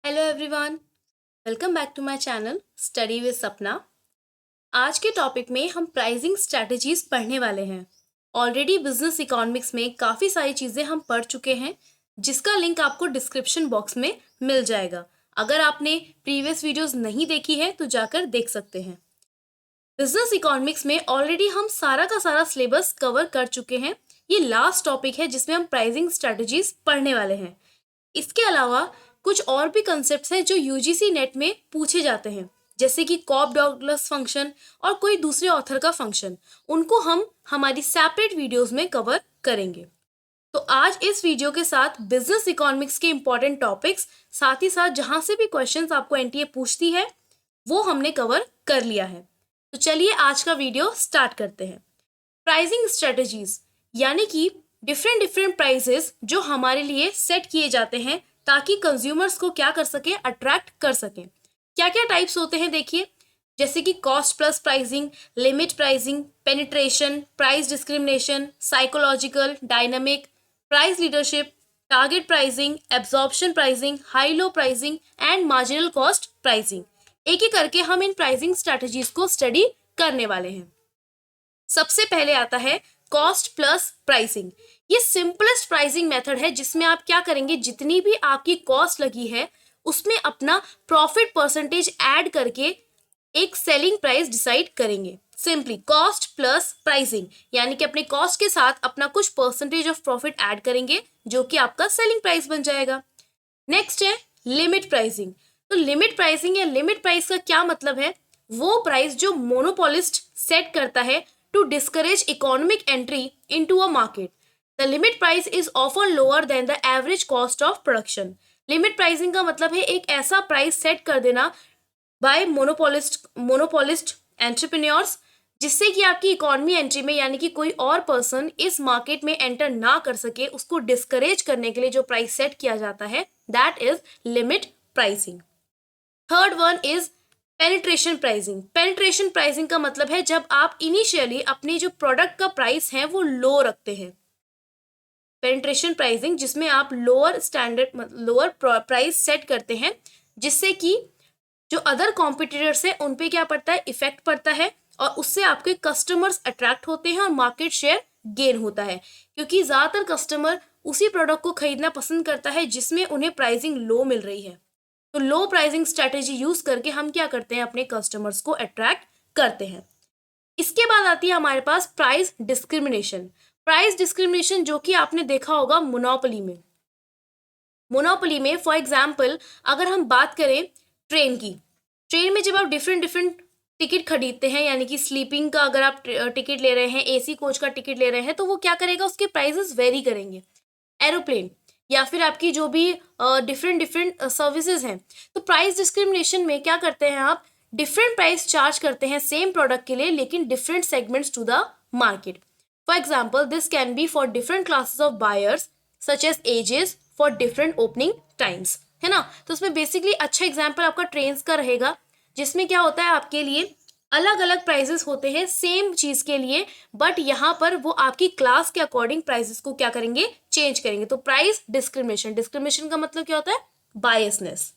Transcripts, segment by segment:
Hello everyone, welcome back to my channel study with Sapna. आज के topic में हम प्राइसिंग स्ट्रैटेजीज पढ़ने वाले हैं। ऑलरेडी बिजनेस इकोनॉमिक्स में काफ़ी सारी चीज़ें हम पढ़ चुके हैं, जिसका लिंक आपको डिस्क्रिप्शन बॉक्स में मिल जाएगा। अगर आपने प्रीवियस वीडियोस नहीं देखी है तो जाकर देख सकते हैं। बिजनेस इकोनॉमिक्स में ऑलरेडी हम सारा का सारा सिलेबस कवर कर चुके हैं। ये लास्ट टॉपिक है जिसमें हम प्राइसिंग स्ट्रैटेजीज पढ़ने वाले हैं। इसके अलावा कुछ और भी कंसेप्ट्स हैं जो यूजीसी नेट में पूछे जाते हैं, जैसे कि कॉब डॉगलस फंक्शन और कोई दूसरे ऑथर का फंक्शन। उनको हम हमारी सेपरेट वीडियोस में कवर करेंगे। तो आज इस वीडियो के साथ बिजनेस इकोनॉमिक्स के इंपॉर्टेंट टॉपिक्स, साथ ही साथ जहां से भी क्वेश्चंस आपको एनटीए पूछती है वो हमने कवर कर लिया है। तो चलिए आज का वीडियो स्टार्ट करते हैं। प्राइसिंग स्ट्रेटजीज यानी कि डिफरेंट डिफरेंट प्राइसेस जो हमारे लिए सेट किए जाते हैं ताकि कंज्यूमर्स को क्या कर सके, अट्रैक्ट कर सकें। क्या क्या टाइप्स होते हैं देखिए, जैसे कि cost plus pricing, limit pricing, penetration, price discrimination, psychological, dynamic, price leadership, target pricing, absorption pricing, high low pricing and marginal cost pricing. एक एक करके हम इन प्राइसिंग स्ट्रेटजीज को स्टडी करने वाले हैं। सबसे पहले आता है कॉस्ट प्लस प्राइसिंग। ये सिंपलेस्ट प्राइसिंग मेथड है जिसमें आप क्या करेंगे, जितनी भी आपकी कॉस्ट लगी है उसमें अपना प्रॉफिट परसेंटेज ऐड करके एक सेलिंग प्राइस डिसाइड करेंगे। सिंपली कॉस्ट प्लस प्राइसिंग यानी कि अपने कॉस्ट के साथ अपना कुछ परसेंटेज ऑफ प्रॉफिट ऐड करेंगे जो कि आपका सेलिंग प्राइस बन जाएगा। नेक्स्ट है लिमिट प्राइसिंग। तो लिमिट प्राइसिंग या लिमिट प्राइस का क्या मतलब है, वो प्राइस जो मोनोपोलिस्ट सेट करता है to discourage economic entry into a market. The limit price is often lower than the average cost of production. Limit pricing का मतलब है एक ऐसा प्राइस सेट कर देना बाय मोनोपोलिस्ट एंटरप्रेन्योर्स जिससे कि आपकी इकोनॉमी एंट्री में यानी कि कोई और पर्सन इस मार्केट में एंटर ना कर सके, उसको डिस्करेज करने के लिए जो प्राइस सेट किया जाता है that is limit pricing. Third one is penetration pricing. Penetration pricing का मतलब है जब आप इनिशियली अपनी जो प्रोडक्ट का प्राइस है वो लो रखते हैं। पेनिट्रेशन प्राइसिंग जिसमें आप लोअर प्राइस सेट करते हैं जिससे कि जो अदर कॉम्पिटिटर्स हैं उन पे क्या पड़ता है, इफेक्ट पड़ता है और उससे आपके कस्टमर्स अट्रैक्ट होते हैं और मार्केट शेयर गेन होता है, क्योंकि ज़्यादातर कस्टमर उसी प्रोडक्ट को खरीदना पसंद करता है जिसमें उन्हें प्राइसिंग लो मिल रही है। तो लो प्राइसिंग स्ट्रेटेजी यूज करके हम क्या करते हैं, अपने कस्टमर्स को अट्रैक्ट करते हैं। इसके बाद आती है हमारे पास प्राइस डिस्क्रिमिनेशन। प्राइस डिस्क्रिमिनेशन जो कि आपने देखा होगा मोनोपोली में। मोनोपोली में फॉर एग्जाम्पल अगर हम बात करें ट्रेन की, ट्रेन में जब आप डिफरेंट डिफरेंट टिकट खरीदते हैं यानी कि स्लीपिंग का अगर आप टिकट ले रहे हैं, एसी कोच का टिकट ले रहे हैं, तो वो क्या करेगा, उसके प्राइसेस वेरी करेंगे। एरोप्लेन या फिर आपकी जो भी डिफरेंट डिफरेंट सर्विसेज हैं, तो प्राइस डिस्क्रिमिनेशन में क्या करते हैं, आप डिफरेंट प्राइस चार्ज करते हैं सेम प्रोडक्ट के लिए लेकिन different segments to the market. For example this can be for different classes of buyers such as ages for different opening times, है ना। तो उसमें बेसिकली अच्छा एग्जाम्पल आपका ट्रेन का रहेगा जिसमें क्या होता है, आपके लिए अलग अलग प्राइजेस होते हैं सेम चीज के लिए, बट यहाँ पर वो आपकी क्लास के अकॉर्डिंग प्राइजेस को क्या करेंगे, चेंज करेंगे। तो प्राइस डिस्क्रिमिनेशन, डिस्क्रिमिनेशन का मतलब क्या होता है, biasness.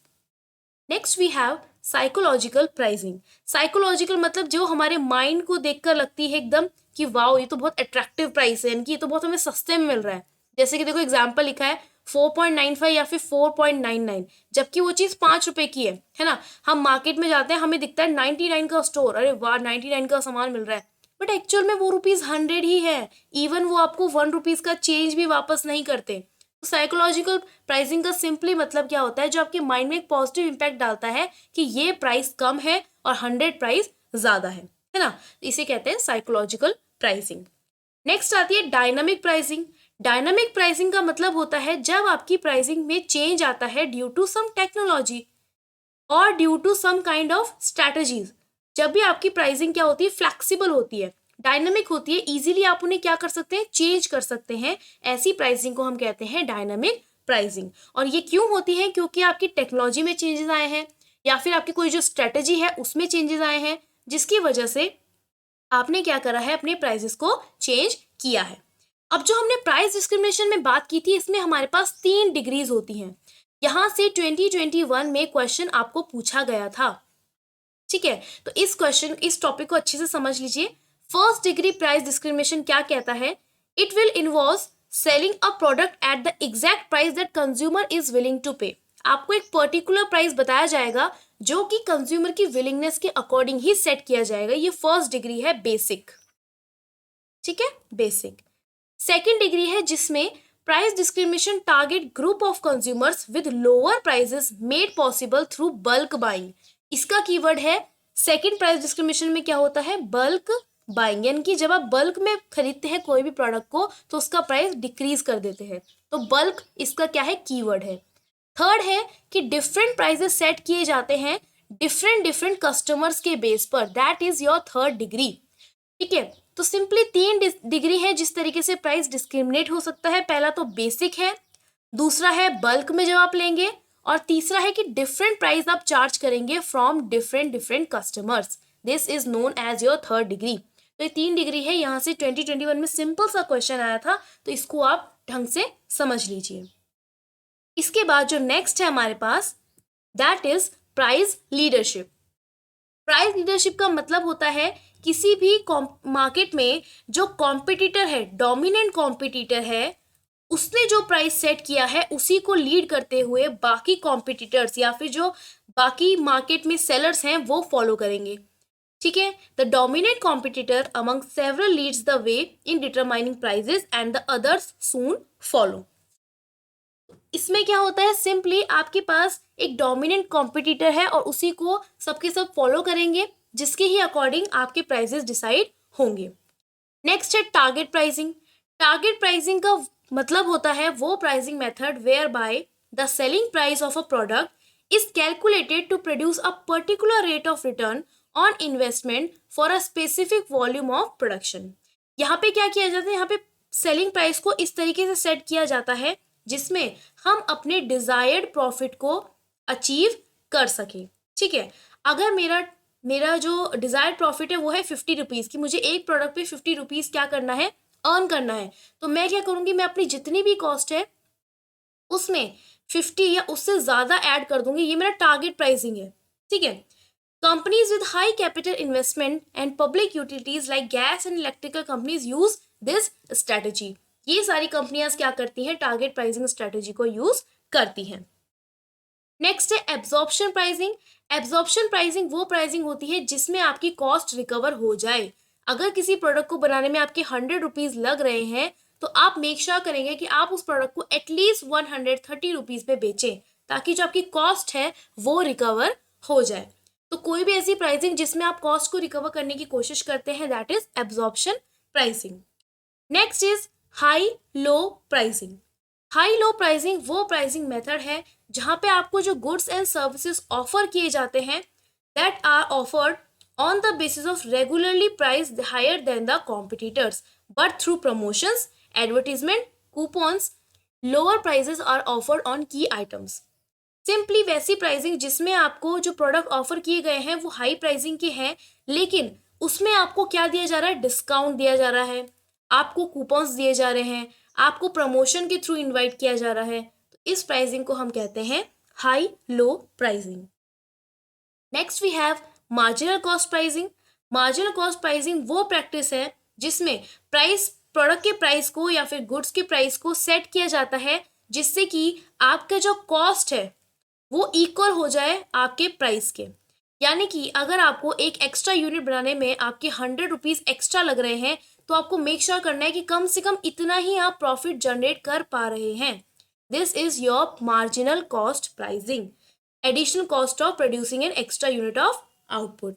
Next we have psychological pricing. Psychological मतलब जो हमारे माइंड को देखकर लगती है एकदम कि वाओ ये तो बहुत अट्रैक्टिव प्राइस है, इनकी ये तो बहुत हमें सस्ते में मिल रहा है। जैसे कि देखो एग्जाम्पल लिखा है 4.95 या फिर 4.99, जबकि वो चीज़ 5 रुपए की है ना। हम मार्केट में जाते हैं, हमें दिखता है 99 का स्टोर, अरे वाह 99 का सामान मिल रहा है, बट एक्चुअल में वो ₹100 ही है। इवन वो आपको ₹1 का चेंज भी वापस नहीं करते। तो साइकोलॉजिकल प्राइसिंग का सिंपली मतलब क्या होता है, जो आपके माइंड में एक पॉजिटिव इम्पैक्ट डालता है कि ये प्राइस कम है और 100 प्राइस ज़्यादा है ना। इसे कहते हैं साइकोलॉजिकल प्राइसिंग। नेक्स्ट आती है डायनामिक प्राइसिंग। डायनामिक प्राइसिंग का मतलब होता है जब आपकी प्राइसिंग में चेंज आता है ड्यू टू सम टेक्नोलॉजी और due to some kind of strategies. जब भी आपकी प्राइसिंग क्या होती है, फ्लेक्सिबल होती है, डायनामिक होती है, इजीली आप उन्हें क्या कर सकते हैं, चेंज कर सकते हैं। ऐसी प्राइसिंग को हम कहते हैं डायनामिक प्राइसिंग। और ये क्यों होती है, क्योंकि आपकी टेक्नोलॉजी में चेंजेस आए हैं या फिर आपकी कोई जो स्ट्रेटेजी है उसमें चेंजेस आए हैं, जिसकी वजह से आपने क्या करा है, अपने प्राइसेस को चेंज किया है। अब जो हमने प्राइस डिस्क्रिमिनेशन में बात की थी, इसमें हमारे पास 3 डिग्रीज होती हैं। यहाँ से 2021 में क्वेश्चन आपको पूछा गया था। ठीक है, तो इस टॉपिक को अच्छे से समझ लीजिए। फर्स्ट डिग्री प्राइस डिस्क्रिमिनेशन क्या कहता है? It will involve selling a product at the exact price that consumer is willing to pay. आपको एक पर्टिकुलर प्राइस बताया जाएगा जो कि कंज्यूमर की विलिंगनेस के अकॉर्डिंग ही सेट किया जाएगा। ये फर्स्ट डिग्री है, बेसिक। ठीक है, बेसिक। सेकेंड डिग्री है जिसमें price discrimination target group of consumers with lower prices made possible through bulk buying. इसका कीवर्ड है, सेकेंड प्राइस डिस्क्रिमिनेशन में क्या होता है? बल्क बाइंग, यानी कि जब आप बल्क में खरीदते हैं कोई भी प्रोडक्ट को तो उसका प्राइस डिक्रीज कर देते हैं, तो बल्क इसका क्या है? कीवर्ड है। थर्ड है कि डिफरेंट प्राइसेस सेट किए जाते हैं डिफरेंट कस्टमर्स के बेस पर, that is your third degree. ठीक है, तो सिंपली 3 डिग्री है जिस तरीके से प्राइस डिस्क्रिमिनेट हो सकता है। पहला तो बेसिक है, दूसरा है बल्क में जब आप लेंगे, और तीसरा है कि डिफरेंट प्राइस आप चार्ज करेंगे from different customers. This is known as your third degree. तो ये 3 डिग्री है। यहाँ से 2021 में सिंपल सा क्वेश्चन आया था, तो इसको आप ढंग से समझ लीजिए। इसके बाद जो नेक्स्ट है हमारे पास, that is price leadership. Price leadership का मतलब होता है किसी भी मार्केट में जो कॉम्पिटिटर है, डोमिनेंट कॉम्पिटिटर है, उसने जो प्राइस सेट किया है उसी को लीड करते हुए बाकी कॉम्पिटिटर्स या फिर जो बाकी मार्केट में सेलर्स हैं वो फॉलो करेंगे। ठीक है, the dominant competitor among several leads the way in determining prices and the others soon follow. इसमें क्या होता है? सिंपली आपके पास एक डोमिनेंट कॉम्पिटिटर है और उसी को सबके सब फॉलो करेंगे, जिसके ही अकॉर्डिंग आपके प्राइसेस डिसाइड होंगे। नेक्स्ट है टारगेट प्राइसिंग। टारगेट प्राइसिंग का मतलब होता है वो pricing method whereby the selling price of a product is calculated to produce a particular rate of return on investment for a specific volume of production. यहाँ पे क्या किया जाता है? यहाँ पे सेलिंग प्राइस को इस तरीके से सेट किया जाता है जिसमें हम अपने डिजायर्ड प्रॉफिट को अचीव कर सकें। ठीक है, अगर मेरा जो डिजायर्ड प्रॉफिट है वो है 50 रुपीज़ की, मुझे एक प्रोडक्ट पे 50 रुपीज़ क्या करना है? अर्न करना है। तो मैं क्या करूँगी? मैं अपनी जितनी भी कॉस्ट है उसमें 50 या उससे ज़्यादा ऐड कर दूंगी। ये मेरा टारगेट प्राइसिंग है। ठीक है, companies with high capital investment and public utilities like gas and electrical companies use this strategy. ये सारी कंपनियां क्या करती हैं? टारगेट प्राइसिंग स्ट्रेटेजी को यूज करती हैं। नेक्स्ट है एब्जॉर्प्शन प्राइसिंग। एब्जॉर्प्शन प्राइसिंग वो प्राइसिंग होती है जिसमें आपकी कॉस्ट रिकवर हो जाए। अगर किसी प्रोडक्ट को बनाने में आपके 100 रुपीज़ लग रहे हैं तो आप मेक श्योर करेंगे कि आप उस प्रोडक्ट को एटलीस्ट 130 रुपीज़ पे बेचें, ताकि जो आपकी कॉस्ट है वो रिकवर हो जाए। तो कोई भी ऐसी प्राइसिंग जिसमें आप कॉस्ट को रिकवर करने की कोशिश करते हैं, that is absorption pricing. Next is high low pricing. High low pricing वो प्राइसिंग मेथड है जहां पे आपको जो गुड्स एंड सर्विसेज ऑफर किए जाते हैं that are offered on the basis of regularly price higher than the competitors, but through promotions, advertisement, coupons, lower prices are offered on key items. Simply वैसी pricing जिसमें आपको जो product offer किए गए हैं वो हाई प्राइसिंग के हैं, लेकिन उसमें आपको क्या दिया जा रहा है? डिस्काउंट दिया जा रहा है, आपको कूपन्स दिए जा रहे हैं, आपको प्रमोशन के थ्रू इनवाइट किया जा रहा है। तो इस प्राइसिंग को हम कहते हैं high low pricing. Next we have marginal cost pricing. Marginal cost pricing वो प्रैक्टिस है जिसमें प्रोडक्ट के प्राइस को या फिर गुड्स के प्राइस को सेट किया जाता है जिससे कि आपका जो कॉस्ट है वो इक्वल हो जाए आपके प्राइस के। यानी कि अगर आपको एक एक्स्ट्रा यूनिट बनाने में आपके 100 रुपीज़ एक्स्ट्रा लग रहे हैं तो आपको मेक श्योर करना है कि कम से कम इतना ही आप प्रॉफिट जनरेट कर पा रहे हैं। This is your marginal cost pricing, additional cost of producing an extra unit of output.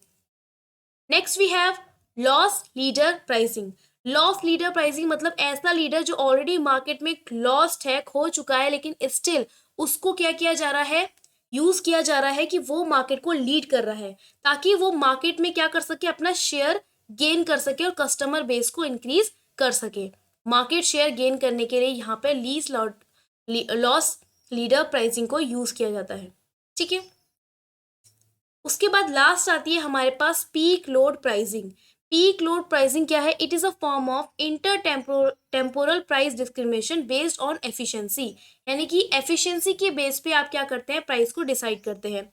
Next we have loss leader pricing. Loss leader pricing मतलब ऐसा लीडर जो ऑलरेडी मार्केट में लॉस्ट है, खो चुका है, लेकिन स्टिल उसको क्या किया जा रहा है? यूज किया जा रहा है कि वो मार्केट को लीड कर रहा है, ताकि वो मार्केट में क्या कर सके? अपना शेयर गेन कर सके और कस्टमर बेस को इंक्रीज कर सके। मार्केट शेयर गेन करने के लिए यहाँ पे लॉस लीडर प्राइसिंग को यूज किया जाता है। ठीक है, उसके बाद लास्ट आती है हमारे पास peak load pricing. Peak load pricing क्या है? It is a form of inter temporal price discrimination based on efficiency, यानी कि एफिशिएंसी के बेस पे आप क्या करते हैं, प्राइस को डिसाइड करते हैं।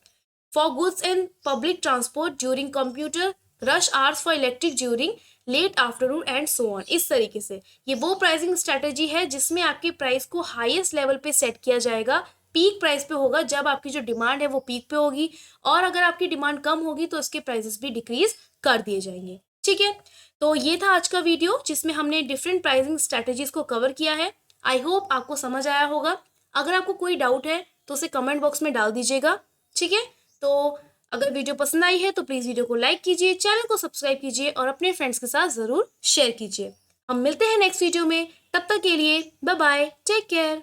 For goods and public transport during computer rush hours, for electric during late afternoon and so on. इस तरीके से ये वो प्राइसिंग स्ट्रेटेजी है जिसमें आपके प्राइस को हाईएस्ट लेवल पे सेट किया जाएगा, पीक प्राइस पे होगा जब आपकी जो डिमांड है वो पीक पे होगी, और अगर आपकी डिमांड कम होगी तो उसके प्राइसेस भी डिक्रीज कर दिए जाएंगे। ठीक है, तो ये था आज का वीडियो जिसमें हमने डिफरेंट प्राइसिंग स्ट्रेटेजीज को कवर किया है। आई होप आपको समझ आया होगा। अगर आपको कोई डाउट है तो उसे कमेंट बॉक्स में डाल दीजिएगा। ठीक है, तो अगर वीडियो पसंद आई है तो प्लीज़ वीडियो को लाइक कीजिए, चैनल को सब्सक्राइब कीजिए और अपने फ्रेंड्स के साथ ज़रूर शेयर कीजिए। हम मिलते हैं नेक्स्ट वीडियो में, तब तक के लिए बाय बाय, टेक केयर।